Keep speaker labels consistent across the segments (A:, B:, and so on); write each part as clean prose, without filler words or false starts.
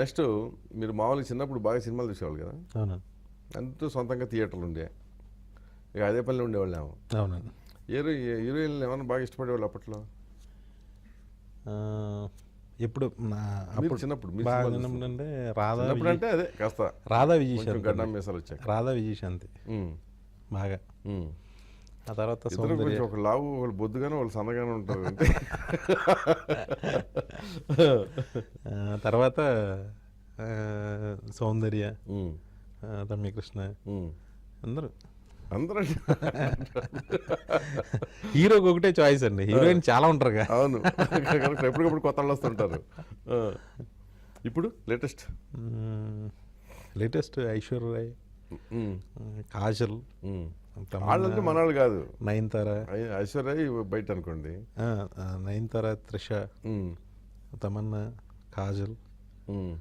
A: Next మీరు మామూలుగా చిన్నప్పుడు బాగా సినిమాలు చూసేవాళ్ళు కదా,
B: అవునండి.
A: అంటూ సొంతంగా థియేటర్లు ఉండే, ఇక అదే పనిలో ఉండేవాళ్ళు ఏమో.
B: అవునండి.
A: హీరోయిన్లు ఏమన్నా బాగా ఇష్టపడేవాళ్ళు అప్పట్లో?
B: ఆ, ఎప్పుడు
A: మీరు చిన్నప్పుడు మీరు
B: బాగా
A: సినిమాలు చూస్తుంటే.
B: అంటే రాధా
A: చిన్నప్పుడు అంటే అదే కాస్త
B: రాధా
A: కొంచెం
B: విజయశాంతి
A: గడ్డం మీసాలు వచ్చాక.
B: రాధా విజయశాంతి
A: ఉమ్,
B: బాగా.
A: ఉమ్.
B: ఆ తర్వాత
A: ఇద్దరు
B: సౌందర్య.
A: కొంచెం ఒక లావు వాళ్ళు బొద్దుగానే వాళ్ళు సన్నగానే ఉంటారు అంటే.
B: తర్వాత ఆ, సౌందర్య,
A: ఉమ్,
B: రమ్యకృష్ణ,
A: ఉమ్.
B: అందరూ.
A: అందరూ
B: హీరోకి ఒకటే చాయిస్ అండి, హీరోయిన్ చాలా ఉంటారుగా.
A: అవును, కరెక్ట్. ఎప్పటికప్పుడు కొత్త వాళ్ళు వస్తుంటారు. ఆ. ఇప్పుడు లేటెస్ట్
B: లేటెస్ట్ ఐశ్వర్య రాయ్, కాజల్,
A: వాళ్ళంటే మనవాళ్ళు కాదు.
B: నయనతార.
A: ఐశ్వర్య బయట అనుకోండి.
B: నయనతార, త్రిష,
A: ఉమ్,
B: తమన్నా, కాజల్,
A: ఉమ్.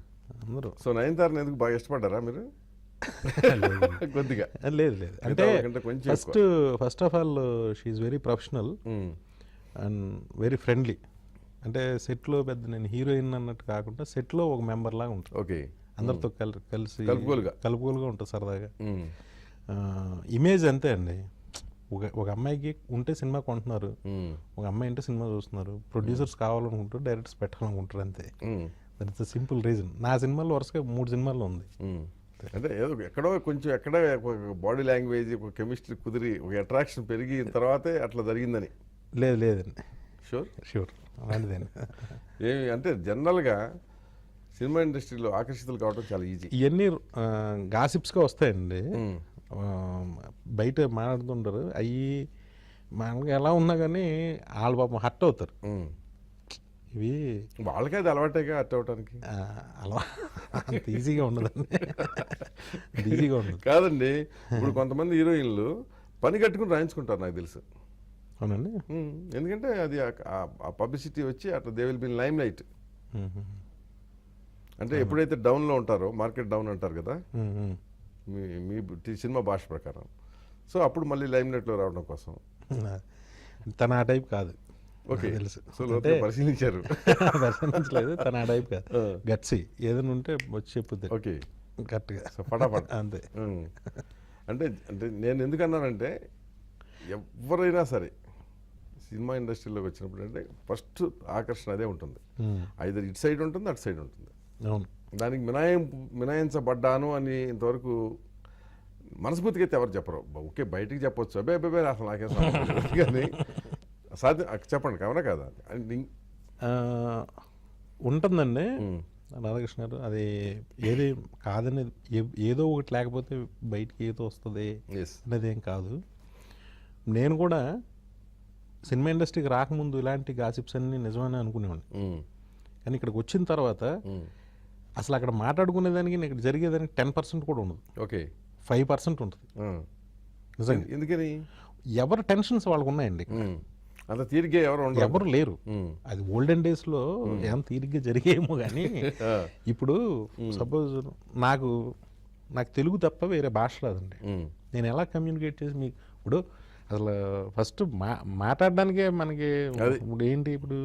B: అందరూ.
A: సో నయనతారని ఎందుకు బాగా ఇష్టపడ్డారా మీరు? కొద్దిగా
B: లేదు లేదు, అంటే
A: వాళ్ళకంటే కొంచెం
B: first of all she very professional and very friendly. అంటే సెట్లో పెద్ద నేను హీరోయిన్ అన్నట్టు కాకుండా సెట్లో ఒక మెంబర్ లాగా ఉంటుంది.
A: ఓకే.
B: అందరితో కలిసి కలుపుకోలుగా ఉంటుంది సరదాగా. ఇమేజ్ అంతే అండి. ఒక అమ్మాయికి ఉంటే సినిమా కొంటున్నారు, ఒక అమ్మాయి అంటే సినిమా చూస్తున్నారు, ప్రొడ్యూసర్స్ కావాలనుకుంటారు, డైరెక్టర్స్ పెట్టాలనుకుంటారు, అంతే. That's the simple reason. నా సినిమాలో వరుసగా 3 సినిమాల్లో ఉంది.
A: అంటే ఏదో ఎక్కడో కొంచెం బాడీ లాంగ్వేజ్, ఒక కెమిస్ట్రీ కుదిరి, ఒక అట్రాక్షన్ పెరిగి తర్వాతే అట్లా జరిగిందని.
B: లేదండి.
A: షూర్
B: అలాంటిదేనా?
A: ఏమి అంటే జనరల్గా సినిమా ఇండస్ట్రీలో ఆకర్షితులు కావడం చాలా ఈజీ.
B: ఇవన్నీ గాసిప్స్గా వస్తాయండి. బయట మాట్లాడుతుంటారు, అవి మనకి ఎలా ఉన్నా కానీ వాళ్ళ పాపం హర్ట్ అవుతారు. ఇవి
A: వాళ్ళకే అది అలవాటేగా హర్ట్ అవటానికి.
B: అలా అంత ఈజీగా ఉండదండి. ఈజీగా ఉండదు
A: కాదండి. ఇప్పుడు కొంతమంది హీరోయిన్లు పని కట్టుకుని రాయించుకుంటారు నాకు తెలుసు.
B: అవునండి.
A: ఎందుకంటే అది ఆ పబ్లిసిటీ వచ్చి అట్లా they will be lime light. అంటే ఎప్పుడైతే డౌన్లో ఉంటారో, మార్కెట్ డౌన్ అంటారు కదా మీ సినిమా భాష ప్రకారం, సో అప్పుడు మళ్ళీ లైమ్ లైట్లో రావడం కోసం.
B: తన ఆ టైప్ కాదు.
A: ఓకే,
B: తెలుసు.
A: సో పరిశీలించారు.
B: పరిశీలించలేదు, తన ఆ టైప్ కాదు. గట్సి ఏదైనా ఉంటే వచ్చి చెప్పుద్ది.
A: ఓకే,
B: కరెక్ట్గా,
A: ఫటాఫట్
B: అంతే.
A: అంటే నేను ఎందుకన్నానంటే, ఎవరైనా సరే సినిమా ఇండస్ట్రీలోకి వచ్చినప్పుడు అంటే ఫస్ట్ ఆకర్షణ అదే ఉంటుంది. ఐదర్ ఇటు సైడ్ ఉంటుంది, అటు సైడ్ ఉంటుంది.
B: అవును.
A: దానికి మినాయించబడ్డాను అని ఇంతవరకు మనస్ఫూర్తిగా అయితే ఎవరు చెప్పరు. ఓకే, బయటికి చెప్పొచ్చు, అబ్బాయి అసలు నాకేం సంబంధం లేదు కానీ సాధ్యం చెప్పండి, కావనా కాదా?
B: ఉంటుందండి రాధాకృష్ణ గారు. అది ఏది కాదని, ఏదో ఒకటి లేకపోతే బయటికి ఏదో వస్తుంది అనేది ఏం కాదు. నేను కూడా సినిమా ఇండస్ట్రీకి రాకముందు ఇలాంటి గాసిప్స్ అన్నీ నిజమని అనుకునేవాడిని. కానీ ఇక్కడికి వచ్చిన తర్వాత అసలు అక్కడ మాట్లాడుకునేదానికి ఇక్కడ జరిగేదానికి 10% కూడా ఉండదు.
A: ఓకే,
B: 5% ఉంటుంది నిజంగా.
A: ఎందుకని?
B: ఎవరు టెన్షన్స్ వాళ్ళకు ఉన్నాయండి.
A: అంత తీరిగ్గా ఎవరు
B: లేరు. అది ఓల్డెన్ డేస్లో ఏం తీరిగ్గా జరిగేమో కానీ ఇప్పుడు సపోజ్ నాకు తెలుగు తప్ప వేరే భాష రాదండి. నేను ఎలా కమ్యూనికేట్ చేసి మీకు ఇప్పుడు అసలు ఫస్ట్ మాట్లాడడానికే మనకి ఇప్పుడు ఏంటి, ఇప్పుడు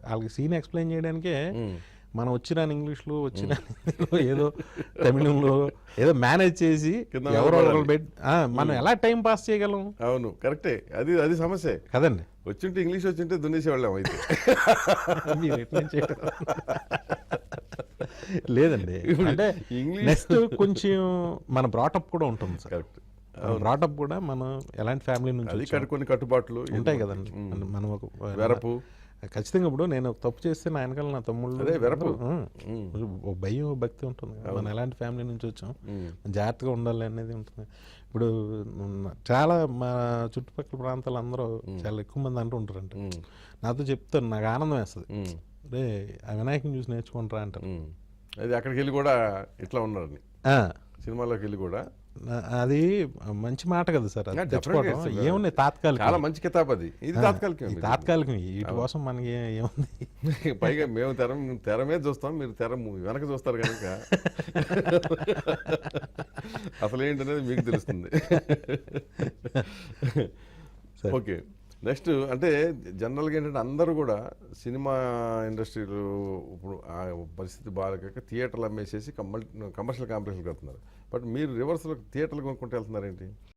B: వాళ్ళకి సీన్ ఎక్స్ప్లెయిన్ చేయడానికే మనం వచ్చిన ఇంగ్లీష్లో, వచ్చిన ఏదో తమిళంలో ఏదో మేనేజ్ చేసి ఎవరో మనం ఎలా టైం పాస్ చేయగలం?
A: అవును, కరెక్టే. అది సమస్య
B: కదండి.
A: వచ్చింటే ఇంగ్లీష్ వచ్చింటే దున్నేసేవాళ్ళం అయితే.
B: లేదండి, అంటే నెక్స్ట్ కొంచెం మన బ్రాటప్ కూడా ఉంటుంది సార్.
A: కరెక్ట్.
B: బ్రాటప్ కూడా మనం ఎలాంటి ఫ్యామిలీ నుంచి
A: కొన్ని కట్టుబాట్లు
B: ఉంటాయి కదండి. మనం ఒక
A: వెరపు
B: ఖచ్చితంగా ఇప్పుడు నేను తప్పు చేస్తే నా వెనకాల నా తమ్ముళ్ళు భయం, భక్తి ఉంటుంది. మనం ఎలాంటి ఫ్యామిలీ నుంచి వచ్చాం, జాగ్రత్తగా ఉండాలి అనేది ఉంటుంది. ఇప్పుడు చాలా మా చుట్టుపక్కల ప్రాంతాలు అందరూ చాలా ఎక్కువ మంది అంటూ ఉంటారంట. నాతో చెప్తాను, నాకు ఆనందం వేస్తుంది. రే ఆ వినాయకుని చూసి నేర్చుకుంటారా అంటారు.
A: అది అక్కడికి వెళ్ళి కూడా ఇట్లా ఉన్నారని, సినిమాలోకి వెళ్ళి కూడా.
B: అది మంచి మాట కదా సార్. ఏమున్నాయి తాత్కాలిక,
A: చాలా మంచి కితాబ్ అది. ఇది
B: తాత్కాలికం. వీటి కోసం మనకి ఏముంది?
A: పైగా మేము తెర మీద చూస్తాం, మీరు వెనక చూస్తారు కనుక అసలు ఏంటనేది మీకు తెలుస్తుంది. ఓకే, నెక్స్ట్ అంటే జనరల్గా ఏంటంటే అందరూ కూడా సినిమా ఇండస్ట్రీలో ఇప్పుడు ఆ పరిస్థితి బాగాలేక థియేటర్లు అమ్మేసేసి కమర్షియల్ కాంప్లెక్స్లు కడుతున్నారు. బట్ మీరు రివర్స్లో థియేటర్లు కొనుక్కుంటూ వెళ్తున్నారేంటి?